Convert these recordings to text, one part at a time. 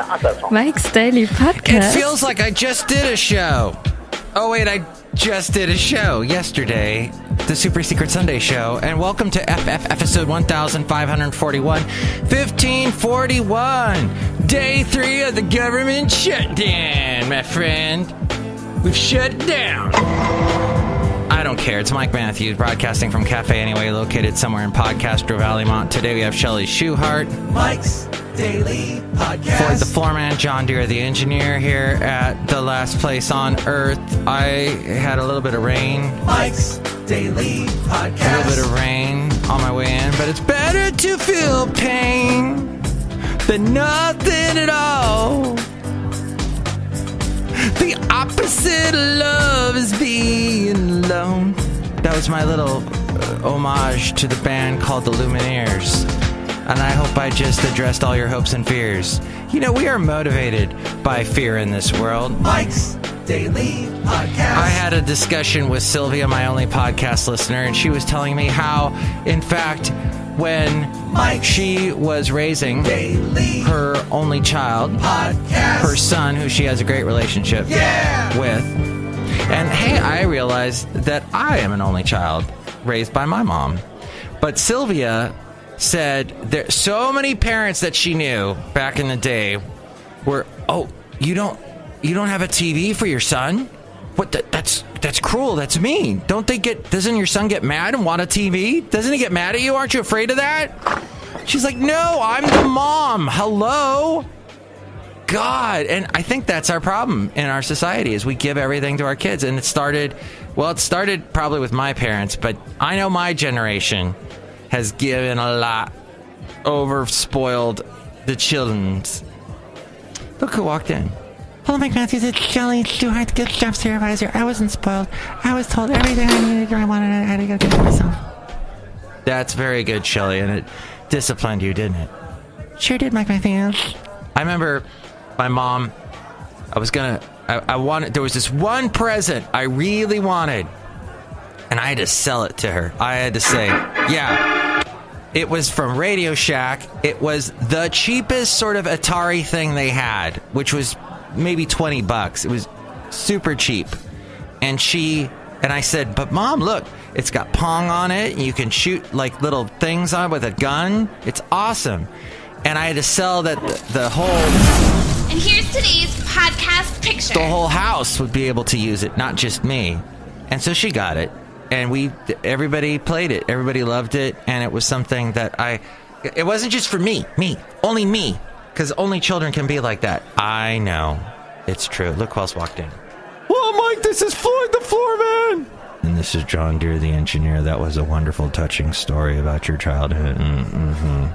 Mike's Daily Podcast. It feels like I just did a show. Oh, wait, I just did a show yesterday, the Super Secret Sunday show. And welcome to FF episode 1541, 1541. Day 3 of the government shutdown, my friend. We've shut down. I don't care. It's Mike Matthews broadcasting from Cafe Anyway, located somewhere in Podcastro Valleymont. Today we have Chely Shoehart, Mike's Daily Podcast. Floyd the Floorman, John Deere the engineer here at the last place on earth. I had a little bit of rain. Mike's Daily Podcast. A little bit of rain on my way in, but it's better to feel pain than nothing at all. The opposite of love is being alone. That was my little homage to the band called the Lumineers. And I hope I just addressed all your hopes and fears. You know, we are motivated by fear in this world. Mike's Daily Podcast. I had a discussion with Sylvia, my only podcast listener, and she was telling me how, in fact, when she was raising her only child, her son, who she has a great relationship with, and hey, I realized that I am an only child raised by my mom. But Sylvia said there so many parents that she knew back in the day were, oh, you don't have a TV for your son? What? That's cruel. That's mean. Doesn't your son get mad and want a TV? Doesn't he get mad at you? Aren't you afraid of that? She's like, no, I'm the mom. Hello? God. And I think that's our problem in our society is we give everything to our kids. And it started probably with my parents, but I know my generation has given a lot, over-spoiled the children's. Look who walked in. Hello, Mike Matthews. It's Chely Shoehart, gift shop supervisor. I wasn't spoiled. I was told everything I needed or I wanted. I had to go get it myself. That's very good, Chely, and it disciplined you, didn't it? Sure did, Mike Matthews. I remember my mom. I wanted. There was this one present I really wanted, and I had to sell it to her. I had to say, yeah, it was from Radio Shack. It was the cheapest sort of Atari thing they had, which was maybe $20. It was super cheap. And I said, but Mom, look, it's got Pong on it. And you can shoot like little things on it with a gun. It's awesome. And I had to sell that the whole... And here's today's podcast picture. The whole house would be able to use it, not just me. And so she got it. And everybody played it. Everybody loved it. And it was something that it wasn't just for me, only me. Because only children can be like that. I know. It's true. Look who else walked in. Oh, Mike, this is Floyd the Floorman. And this is John Deere, the engineer. That was a wonderful, touching story about your childhood. Mm-hmm.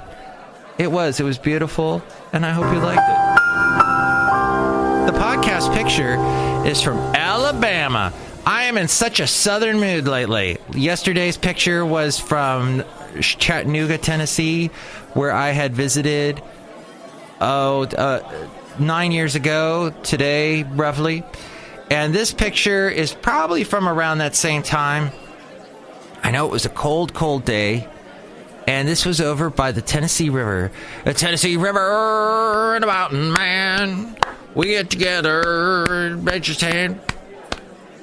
It was beautiful, and I hope you liked it. The podcast picture is from Alabama. I am in such a southern mood lately. Yesterday's picture was from Chattanooga, Tennessee, where I had visited 9 years ago today, roughly. And this picture is probably from around that same time. I know it was a cold, cold day. And this was over by the Tennessee River. The Tennessee River and the mountain man. We get together, just hand.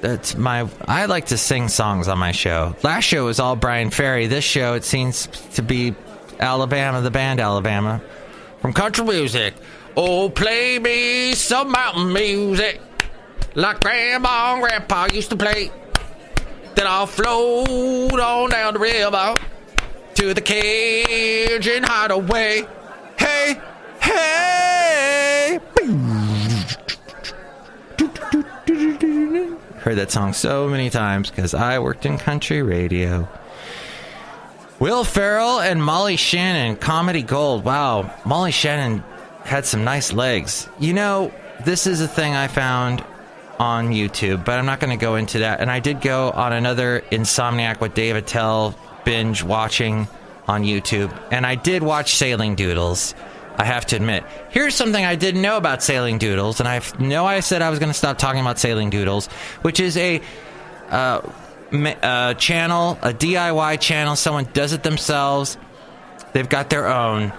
I like to sing songs on my show. Last show was all Brian Ferry. This show, it seems to be Alabama, the band Alabama. From country music. Oh, play me some mountain music like Grandma and Grandpa used to play. Then I'll float on down the river to the Cajun hideaway. Hey, hey. Heard that song so many times because I worked in country radio. Will Ferrell and Molly Shannon, comedy gold. Wow, Molly Shannon had some nice legs. You know, this is a thing I found on YouTube, but I'm not going to go into that. And I did go on another Insomniac with Dave Attell binge watching on YouTube, and I did watch Sailing Doodles. I have to admit. Here's something I didn't know about Sailing Doodles, and I said I was going to stop talking about Sailing Doodles, which is a channel, a DIY channel. Someone does it themselves. They've got their own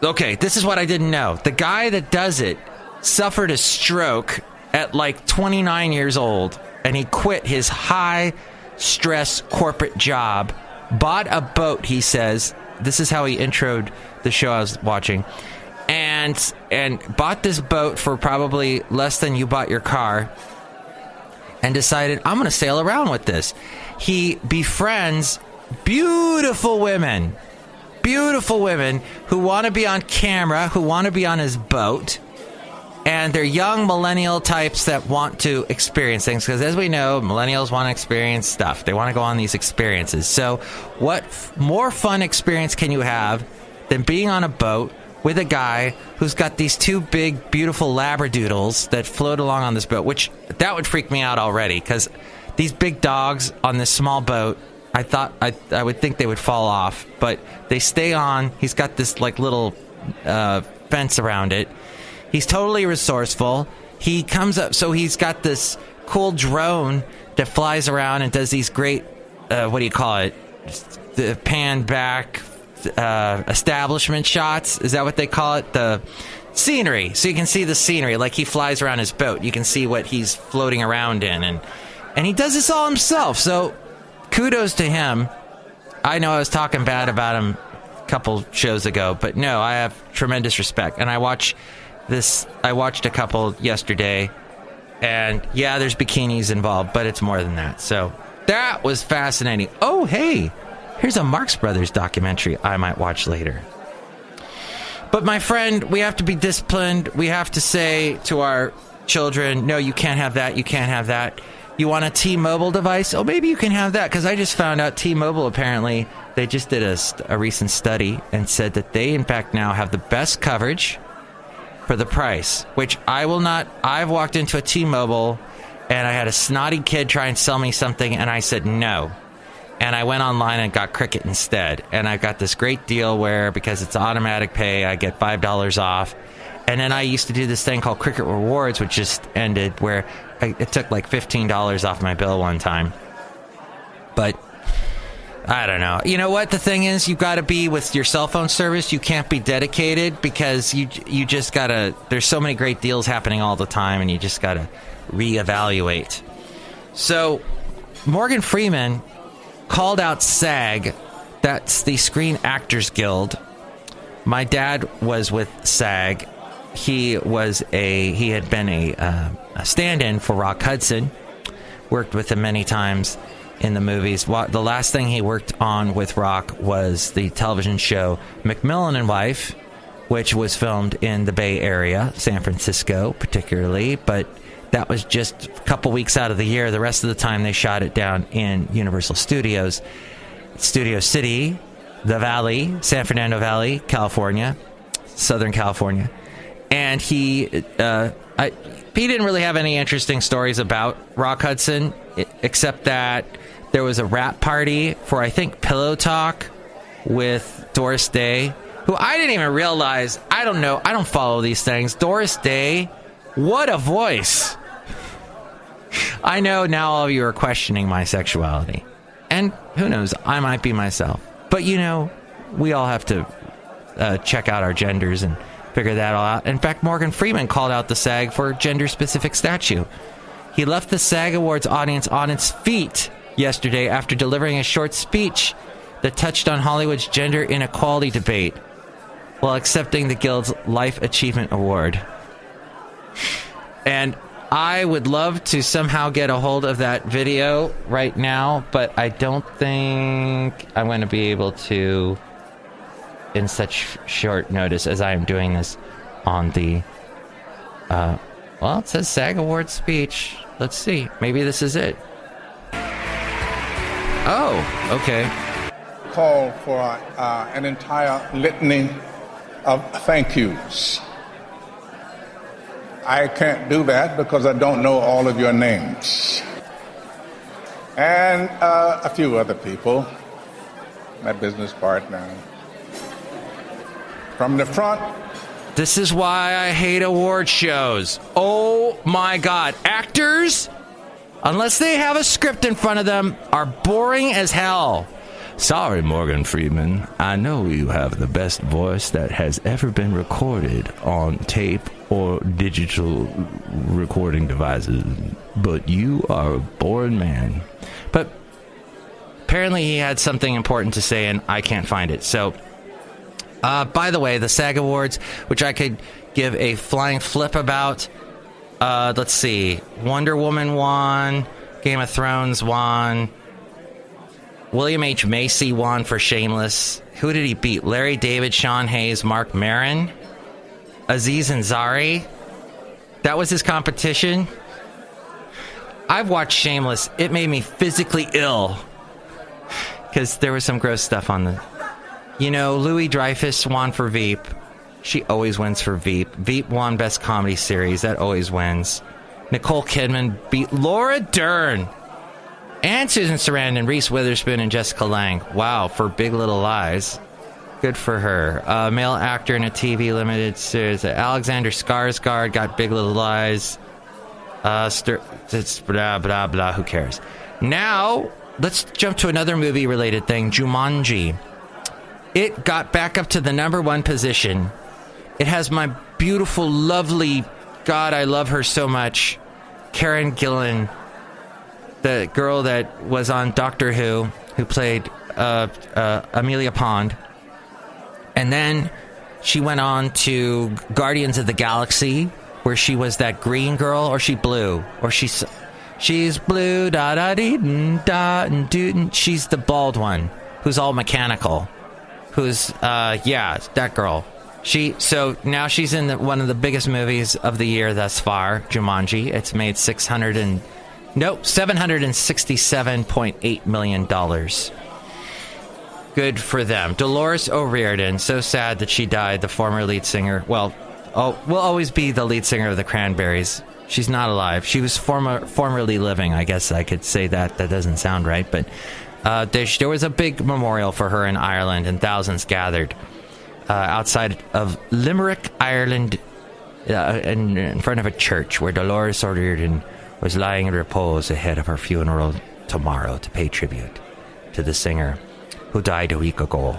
okay, this is what I didn't know. The guy that does it suffered a stroke at like 29 years old, and he quit his high-stress corporate job, bought a boat, he says. This is how he introed the show I was watching. And bought this boat for probably less than you bought your car, and decided, I'm going to sail around with this. He befriends beautiful women who want to be on camera, who want to be on his boat. And they're young millennial types that want to experience things. Because as we know, millennials want to experience stuff. They want to go on these experiences. So what more fun experience can you have than being on a boat with a guy who's got these two big, beautiful labradoodles that float along on this boat? Which, that would freak me out already. Because these big dogs on this small boat, I thought I would think they would fall off. But they stay on. He's got this like little fence around it. He's totally resourceful. He comes up, so he's got this cool drone that flies around and does these great, what do you call it? The pan back establishment shots. Is that what they call it? The scenery. So you can see the scenery. Like he flies around his boat. You can see what he's floating around in. And he does this all himself. So kudos to him. I know I was talking bad about him a couple shows ago, but no, I have tremendous respect. And I watched a couple yesterday, and yeah, there's bikinis involved, but it's more than that. So that was fascinating. Oh, hey, here's a Marx Brothers documentary I might watch later. But my friend, we have to be disciplined. We have to say to our children, no, you can't have that. You can't have that. You want a T-Mobile device? Oh, maybe you can have that, because I just found out T-Mobile, apparently, they just did a recent study and said that they, in fact, now have the best coverage for the price, which I will not. I've walked into a T-Mobile and I had a snotty kid try and sell me something, and I said no. And I went online and got Cricket instead. And I got this great deal where, because it's automatic pay, I get $5 off. And then I used to do this thing called Cricket Rewards, which just ended, where it took like $15 off my bill one time. But I don't know. You know what? The thing is, you've got to be with your cell phone service. You can't be dedicated, because you just got to... There's so many great deals happening all the time, and you just got to reevaluate. So, Morgan Freeman called out SAG. That's the Screen Actors Guild. My dad was with SAG. He had been a stand-in for Rock Hudson. Worked with him many times in the movies. The last thing he worked on with Rock was the television show McMillan and Wife, which was filmed in the Bay Area, San Francisco particularly, but that was just a couple weeks out of the year. The rest of the time they shot it down in Universal Studios, Studio City, the Valley, San Fernando Valley, California, Southern California. And he didn't really have any interesting stories about Rock Hudson, except that there was a rap party for, I think, Pillow Talk with Doris Day, who I didn't even realize. I don't know. I don't follow these things. Doris Day, what a voice. I know now all of you are questioning my sexuality. And who knows, I might be myself. But, you know, we all have to check out our genders and figure that all out. In fact, Morgan Freeman called out the SAG for gender-specific statue. He left the SAG Awards audience on its feet yesterday after delivering a short speech that touched on Hollywood's gender inequality debate while accepting the Guild's Life Achievement Award. And I would love to somehow get a hold of that video right now, but I don't think I'm going to be able to in such short notice as I am doing this on the... well, it says SAG Awards speech. Let's see. Maybe this is it. Oh, okay. Call for an entire litany of thank yous. I can't do that because I don't know all of your names. And a few other people, my business partner. From the front. This is why I hate award shows. Oh my God. Actors, unless they have a script in front of them, are boring as hell. Sorry, Morgan Freeman. I know you have the best voice that has ever been recorded on tape or digital recording devices, but you are a boring man. But apparently he had something important to say, and I can't find it. So, by the way, the SAG Awards, which I could give a flying flip about, let's see. Wonder Woman won. Game of Thrones won. William H. Macy won for Shameless. Who did he beat? Larry David, Sean Hayes, Mark Maron, Aziz Ansari. That was his competition. I've watched Shameless. It made me physically ill because there was some gross stuff on the... Louis Dreyfus won for Veep. She always wins for Veep. Veep won Best Comedy Series. That always wins. Nicole Kidman beat Laura Dern. And Susan Sarandon, Reese Witherspoon, and Jessica Lange. Wow, for Big Little Lies. Good for her. Male actor in a TV limited series. Alexander Skarsgård got Big Little Lies. It's blah, blah, blah. Who cares? Now, let's jump to another movie-related thing. Jumanji. It got back up to the #1 position. It has my beautiful, lovely, God, I love her so much, Karen Gillan, the girl that was on Doctor Who played Amelia Pond. And then she went on to Guardians of the Galaxy, where she was that green girl, or she blue, or she's blue, da-da-dee-da, she's the bald one, who's all mechanical, who's, that girl. So now she's in one of the biggest movies of the year thus far, Jumanji. It's made $767.8 million. Good for them. Dolores O'Riordan, so sad that she died, the former lead singer. Will always be the lead singer of the Cranberries. She's not alive. She was formerly living, I guess I could say that. That doesn't sound right, but there was a big memorial for her in Ireland, and thousands gathered outside of Limerick, Ireland, in front of a church where Dolores O'Riordan was lying in repose ahead of her funeral tomorrow to pay tribute to the singer who died a week ago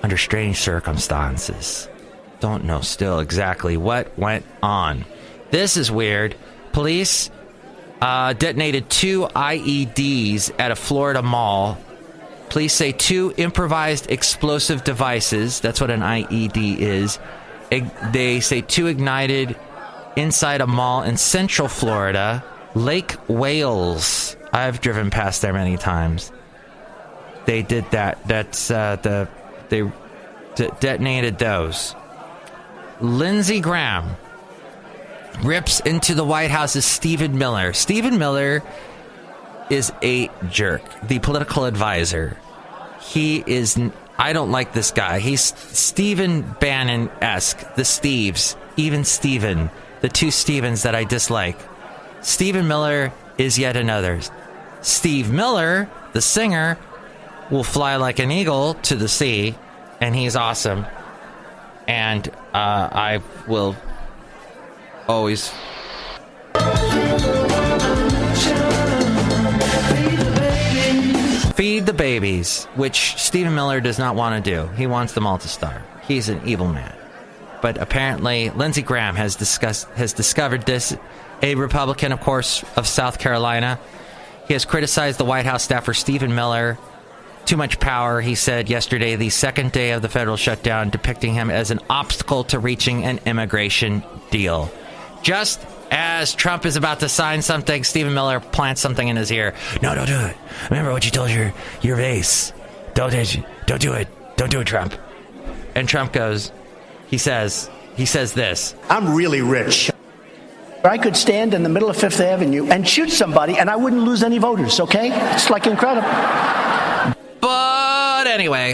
under strange circumstances. Don't know still exactly what went on. This is weird. Police detonated 2 IEDs at a Florida mall. Police say 2 improvised explosive devices, that's what an IED is. They say 2 ignited inside a mall in Central Florida, Lake Wales. I've driven past there many times. They did that. They detonated those. Lindsey Graham rips into the White House's Stephen Miller. Stephen Miller is a jerk. The political advisor. I don't like this guy. He's Stephen Bannon-esque. The Steves. Even Stephen. The 2 Stevens that I dislike. Stephen Miller is yet another. Steve Miller, the singer, will fly like an eagle to the sea, and he's awesome. And I will always... Feed the babies, which Stephen Miller does not want to do. He wants them all to starve. He's an evil man. But apparently, Lindsey Graham has discovered this. A Republican, of course, of South Carolina. He has criticized the White House staff for Stephen Miller. Too much power, he said yesterday, the second day of the federal shutdown, depicting him as an obstacle to reaching an immigration deal. Just as Trump is about to sign something, Stephen Miller plants something in his ear. No, don't do it. Remember what you told your base. Don't do it. Don't do it, Trump. And Trump goes, he says this. I'm really rich. I could stand in the middle of Fifth Avenue and shoot somebody and I wouldn't lose any voters, okay? It's like incredible. But anyway.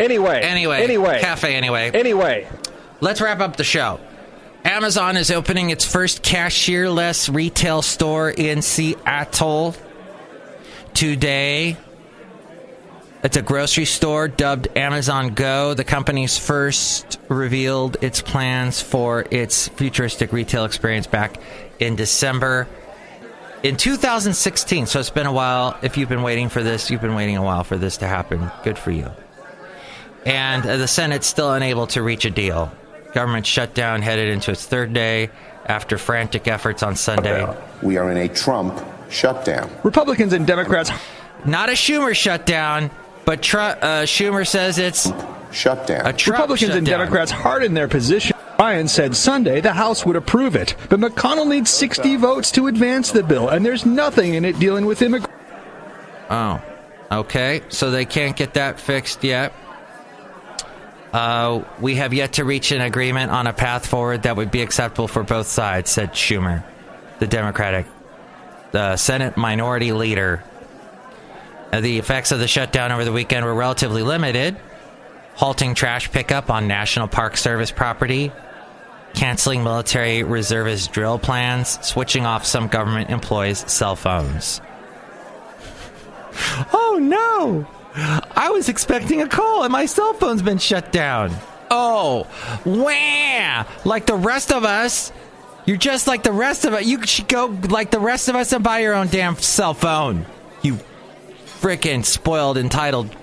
Let's wrap up the show. Amazon is opening its first cashierless retail store in Seattle today. It's a grocery store dubbed Amazon Go. The company's first revealed its plans for its futuristic retail experience back in December in 2016. So it's been a while. If you've been waiting for this, you've been waiting a while for this to happen. Good for you. And the Senate's still unable to reach a deal. Government shutdown headed into its third day after frantic efforts on Sunday. We are in a Trump shutdown. Republicans and Democrats... Not a Schumer shutdown, but Schumer says it's shutdown. A Trump Republicans shutdown. and Democrats hardened their position. Ryan said Sunday the House would approve it, but McConnell needs 60 votes to advance the bill, and there's nothing in it dealing with immigration. Oh, okay. So they can't get that fixed yet. We have yet to reach an agreement on a path forward that would be acceptable for both sides, said Schumer, the Senate Minority Leader. The effects of the shutdown over the weekend were relatively limited. Halting trash pickup on National Park Service property, canceling military reservist drill plans, switching off some government employees' cell phones. Oh no! I was expecting a call and my cell phone's been shut down. Oh, wah! Like the rest of us, you're just like the rest of us. You should go like the rest of us and buy your own damn cell phone. You frickin' spoiled, entitled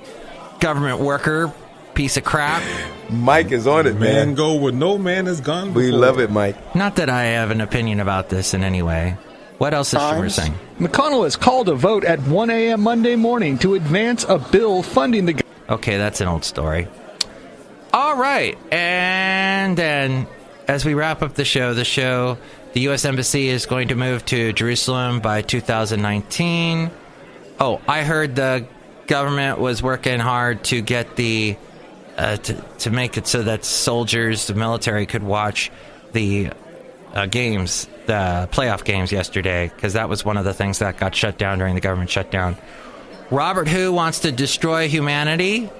government worker. Piece of crap. Mike is on it, man. Man go where no man has gone before. We love it, Mike. Not that I have an opinion about this in any way. What else is Schumer saying? McConnell has called a vote at 1 a.m. Monday morning to advance a bill funding the... Okay, that's an old story. All right. And then, as we wrap up the show, the U.S. Embassy is going to move to Jerusalem by 2019. Oh, I heard the government was working hard to get the... to make it so that soldiers, the military, could watch the games, the playoff games yesterday, because that was one of the things that got shut down during the government shutdown. Robert Who wants to destroy humanity.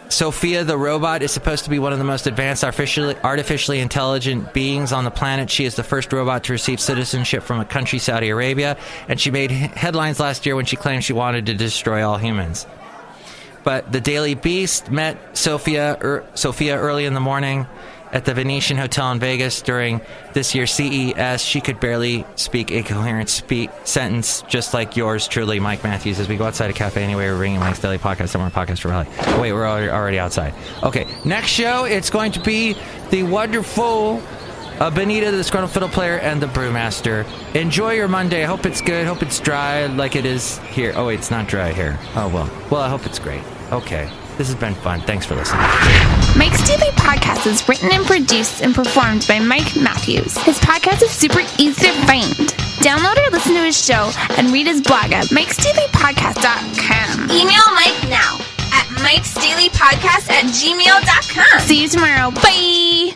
Sophia the robot is supposed to be one of the most advanced artificially intelligent beings on the planet. She is the first robot to receive citizenship from a country, Saudi Arabia, and she made headlines last year when she claimed she wanted to destroy all humans. But the Daily Beast met Sophia early in the morning at the Venetian Hotel in Vegas during this year's CES. She could barely speak a coherent sentence, just like yours truly, Mike Matthews. As we go outside a cafe anyway, we're bringing Mike's Daily Podcast, somewhere podcast for Raleigh. Wait, we're already outside. Okay, next show, it's going to be the wonderful Benita, the Disgruntled Fiddle Player, and the Brewmaster. Enjoy your Monday. I hope it's good. Hope it's dry like it is here. Oh, wait, it's not dry here. Oh, well, I hope it's great. Okay. This has been fun. Thanks for listening. Mike's Daily Podcast is written and produced and performed by Mike Matthews. His podcast is super easy to find. Download or listen to his show and read his blog at MIKEs-DAILY-PODCAST.com. Email Mike now at MIKEs-DAILY-PODCAST@gmail.com. See you tomorrow. Bye!